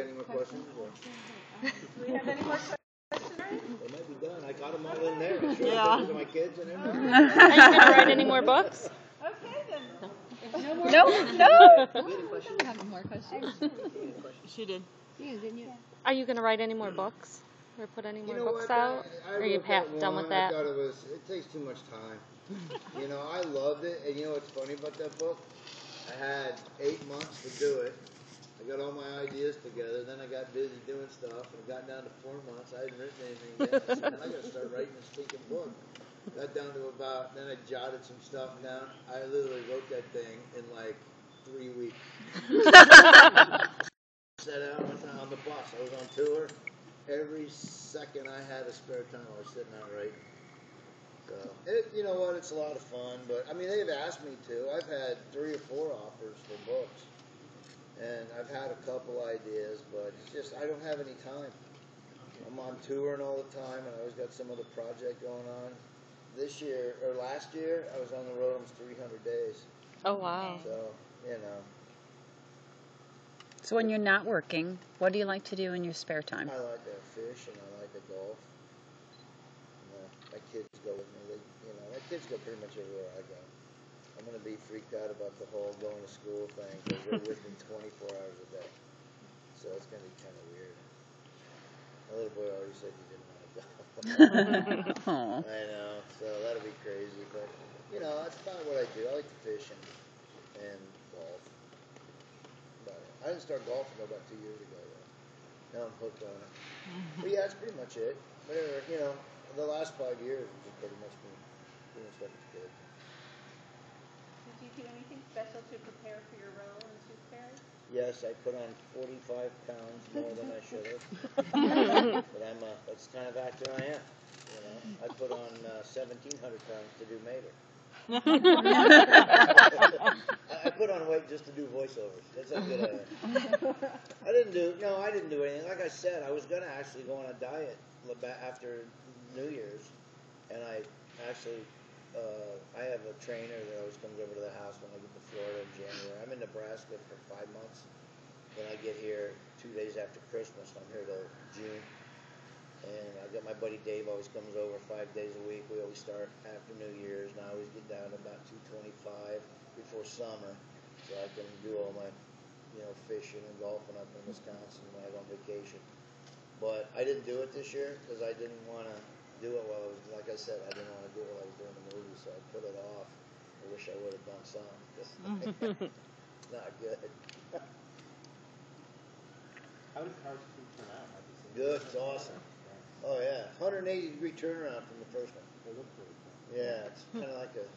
any more questions? Do we have any more questions? They might be done. I got them all in there. I showed them to my kids and everything. Are you going to write any more books? Okay, then. No more. No. I have more questions. She did. Yeah, didn't you? Are you going to write any more books? Or put any more books what? out? I or are you wrote that done with one. that? I thought it takes too much time. I loved it. And you know what's funny about that book? I had 8 months to do it. I got all my ideas together. Then I got busy doing stuff. And it got down to 4 months. I hadn't written anything yet. I said, I got to start writing this stinking book. Got down to about, then I jotted some stuff down. I literally wrote that thing in like 3 weeks. Sat down, went on the bus. I was on tour. Every second I had a spare time, I was sitting out writing. So, you know what, it's a lot of fun, but, I mean, they've asked me to. I've had 3 or 4 offers for books, and I've had a couple ideas, but it's just, I don't have any time. I'm on touring all the time, and I always got some other project going on. This year, or last year, I was on the road almost 300 days. Oh, wow. So, you know. So when you're not working, what do you like to do in your spare time? I like to fish and I like to golf. My kids go with me. My kids go pretty much everywhere I go. I'm going to be freaked out about the whole going to school thing because they're with me 24 hours a day. So it's going to be kind of weird. My little boy already said he didn't want to go. I know. So that'll be crazy. But, that's about what I do. I like to fish and golf. I didn't start golfing until about 2 years ago, though. Now I'm hooked on it. But yeah, that's pretty much it. But, the last 5 years has pretty much been doing stuff with kids. Did you do anything special to prepare for your role in Tooth Fairy? Yes, I put on 45 pounds more than I should have. But that's the kind of actor I am. I put on 1,700 pounds to do Mater. I put on weight just to do voiceovers. That's how good I am. I didn't do anything. Like I said, I was going to actually go on a diet after New Year's. And I actually, I have a trainer that always comes over to the house when I get to Florida in January. I'm in Nebraska for 5 months. Then I get here 2 days after Christmas. I'm here till June. And I got my buddy Dave always comes over 5 days a week. We always start after New Year's, and I always get down to about 225 before summer, so I can do all my, fishing and golfing up in Wisconsin when I go on vacation. But I didn't do it this year because I didn't want to do it while I was, like I said, I didn't want to do it while I was doing the movie, so I put it off. I wish I would have done some. It's not good. How did Cars 2 turn out? Good, it's awesome. Oh yeah, 180-degree turnaround from the first one. They look pretty cool. Yeah, it's kind of like a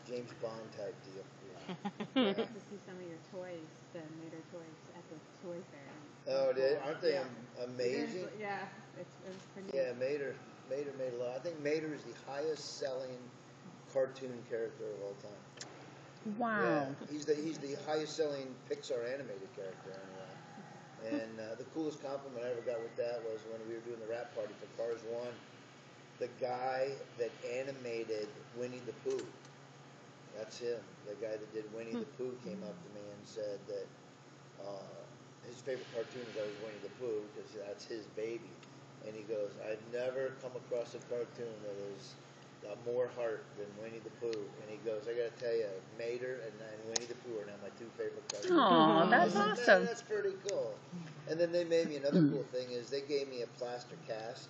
James Bond type deal. I got to see some of your toys, the Mater toys, at the toy fair. Oh, aren't they amazing? Yeah, it was pretty. Yeah, Mater made a lot. I think Mater is the highest-selling cartoon character of all time. Wow. Yeah, he's the highest-selling Pixar animated character anyway. And the coolest compliment I ever got with that was when we were doing the wrap party for Cars 1. The guy that animated Winnie the Pooh, that's him. The guy that did Winnie the Pooh came up to me and said that his favorite cartoon is always Winnie the Pooh because that's his baby. And he goes, I've never come across a cartoon that is got more heart than Winnie the Pooh. And he goes, I got to tell you, Mater and Winnie the Pooh are now my 2 favorite cartoons. Oh, that's awesome. That's pretty cool. And then they made me another cool thing is they gave me a plaster cast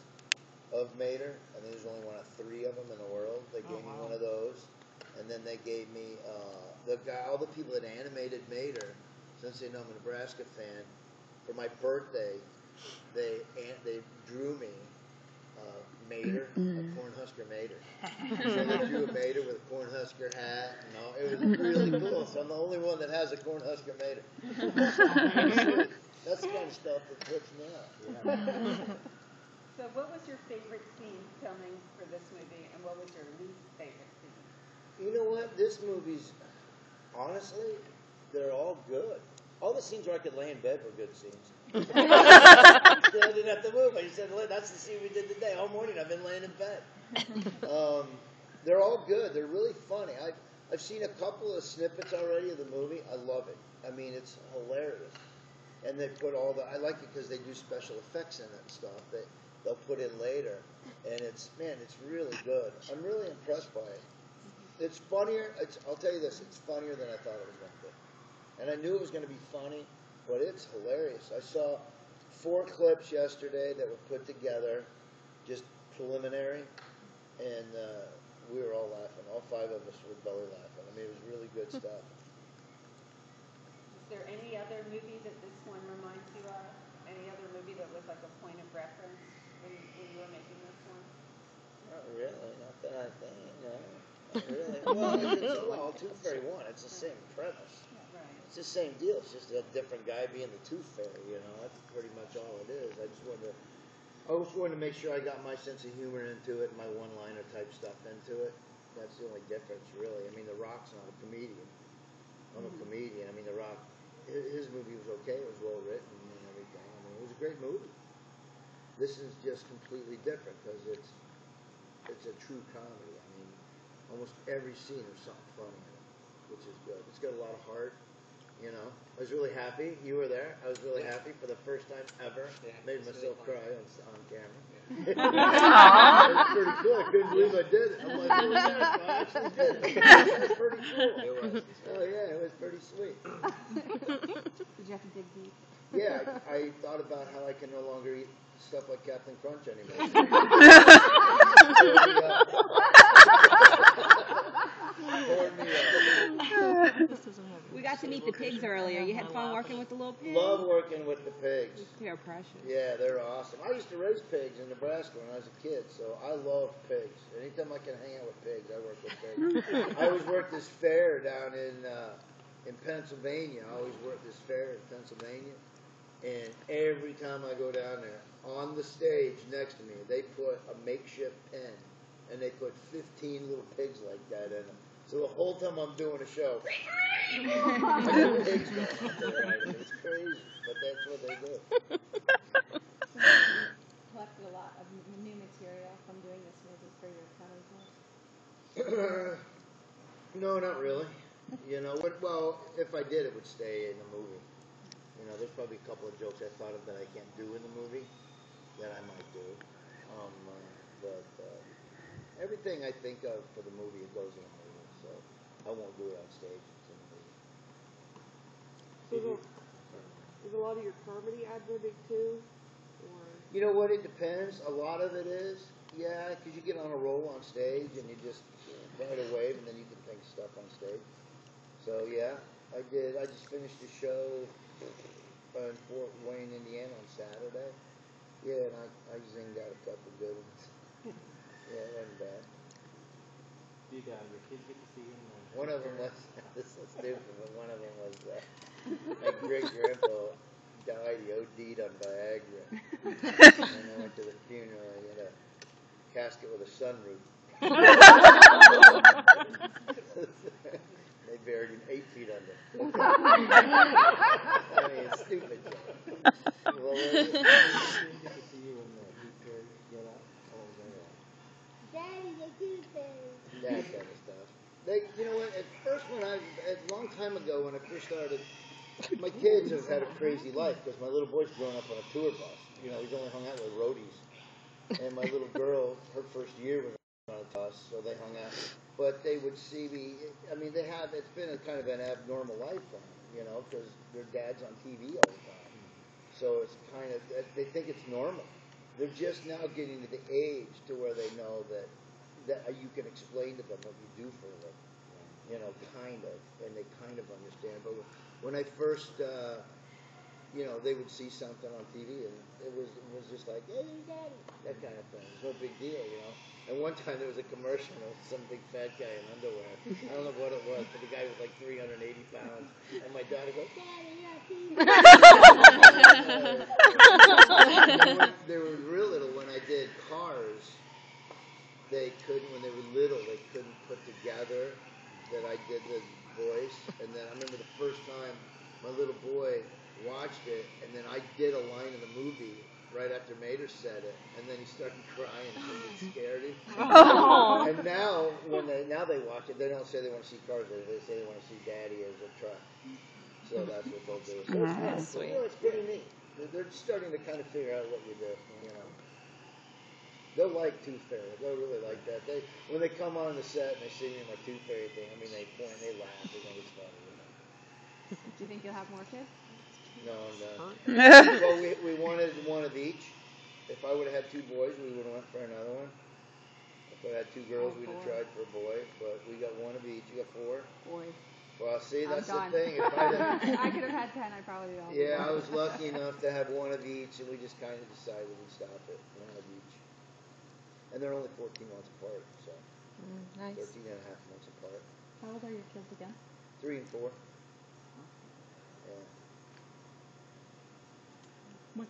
of Mater. I think there's only one of 3 of them in the world. They gave me one of those. And then they gave me all the people that animated Mater, since they know I'm a Nebraska fan, for my birthday, they drew me Mater, a Cornhusker Mater. So they drew a Mater with a Cornhusker hat and all. It was really cool. So I'm the only one that has a Cornhusker Mater. That's the kind of stuff that puts me up. Yeah. So what was your favorite scene filming for this movie, and what was your least favorite scene? You know what? This movie's, honestly, they're all good. All the scenes where I could lay in bed were good scenes. I didn't have to move. I just said, that's the scene we did today. All morning I've been laying in bed. They're all good. They're really funny. I've seen a couple of snippets already of the movie. I love it. I mean, it's hilarious. and they put all the. I like it because they do special effects in it and stuff that they'll put in later, and it's really good. I'm really impressed by it. It's funnier. I'll tell you this. It's funnier than I thought it was going to be, and I knew it was going to be funny, but it's hilarious. I saw 4 clips yesterday that were put together, just preliminary, and we were all laughing. All 5 of us were belly laughing. I mean, it was really good stuff. Is there any other movie that this one reminds you of? Any other movie that was like a point of reference when you were making this one? Not really. Not that I think. No. Not really. Well, Tooth Fairy 1. It's the same premise. Right. It's the same deal. It's just a different guy being the Tooth Fairy. You know, that's pretty much all it is. I just wanted to make sure I got my sense of humor into it, my one-liner type stuff into it. That's the only difference, really. I mean, The Rock's not a comedian. I'm a comedian. I mean, The Rock, his movie was okay. It was well written and everything. I mean, it was a great movie. This is just completely different because it's a true comedy. I mean, almost every scene there's something funny in it, which is good. It's got a lot of heart. You know, I was really happy. You were there. I was really happy for the first time ever. Yeah, Made myself really cry on camera. Yeah. It was pretty cool. I couldn't believe I did it. I'm like, oh, yeah, I actually did it. It was pretty cool. It was. Oh, yeah, it was pretty sweet. Did you have to dig deep? Yeah, I thought about how I can no longer eat stuff like Captain Crunch anymore. We got to meet the pigs earlier. You had fun working with the little pigs? Love working with the pigs. They're precious. Yeah, they're awesome. I used to raise pigs in Nebraska when I was a kid, so I love pigs. Anytime I can hang out with pigs, I work with pigs. I always worked this fair down in Pennsylvania. I always worked this fair in Pennsylvania, and every time I go down there, on the stage next to me, they put a makeshift pen, and they put 15 little pigs like that in them. So the whole time I'm doing a show, I got pigs going out there. I mean, it's crazy, but that's what they do. Collected a lot of new material from doing this movie for your comedy club? No, not really. You know, well, if I did, it would stay in the movie. You know, there's probably a couple of jokes I thought of that I can't do in the movie that I might do. But everything I think of for the movie, it goes in the movie. So I won't do it on stage. It's in the movie. So is a lot of your comedy ad-libbing too? Or? You know what? It depends. A lot of it is, yeah, because you get on a roll on stage and you just ride a wave and then you can think stuff on stage. So yeah, I did. I just finished a show in Fort Wayne, Indiana on Saturday. Yeah, and I zinged out a couple good ones. Yeah, it wasn't bad. Did your kids get to see him? One of them was, this is stupid, but one of them was my great-grandpa died. He OD'd on Viagra. And I went to the funeral and he had a casket with a sunroof. They buried him 8 feet under. I mean, it's stupid. Well, Did they get to see you when the Tooth Fairy get out? Oh, Daddy, the Tooth Fairy. that kind of stuff. You know what? At first, a long time ago, when I first started, my kids have had a crazy life because my little boy's grown up on a tour bus. You know, he's only hung out with roadies, and my little girl, her first year was on a bus, so they hung out. But they would see me. I mean, it's been a kind of an abnormal life for them, you know, because their dad's on TV all the time. So it's kind of, they think it's normal. They're just now getting to the age to where they know that you can explain to them what you do for a living, you know, kind of, and they kind of understand. But when I first, you know, they would see something on TV, and it was just like, hey, daddy, that kind of thing. It's no big deal, you know. And one time there was a commercial of some big fat guy in underwear. I don't know what it was, but the guy was like 380 pounds, and my daughter goes, Daddy, you're TV. They were real little when I did Cars. When they were little, they couldn't put together that I did the voice. And then I remember the first time my little boy watched it, and then I did a line in the movie right after Mater said it, and then he started crying because it scared him. Oh. And now they watch it, they don't say they want to see Cars, they say they want to see Daddy as a truck. So that's what they'll do. So it's fun. So, you know, it's pretty neat. They're just starting to kind of figure out what you do. You know, they'll like Tooth Fairy. They'll really like that. When they come on the set and they see me in my Tooth Fairy thing, I mean, they point, they laugh. They think it's funny. You know. Do you think you'll have more kids? No, I'm done. Well, we wanted one of each. If I would have had 2 boys, we would have went for another one. If I had 2 girls, we'd have tried for a boy. But we got one of each. You got 4. Boys. Well, see, that's the done. thing. If I'd have, I could have had 10. I probably would. yeah, I was lucky enough to have one of each, and we just kind of decided we'd stop at one of each. And they're only 14 months apart, so Nice. 13 and a half months apart. How old are your kids again? 3 and 4. Yeah.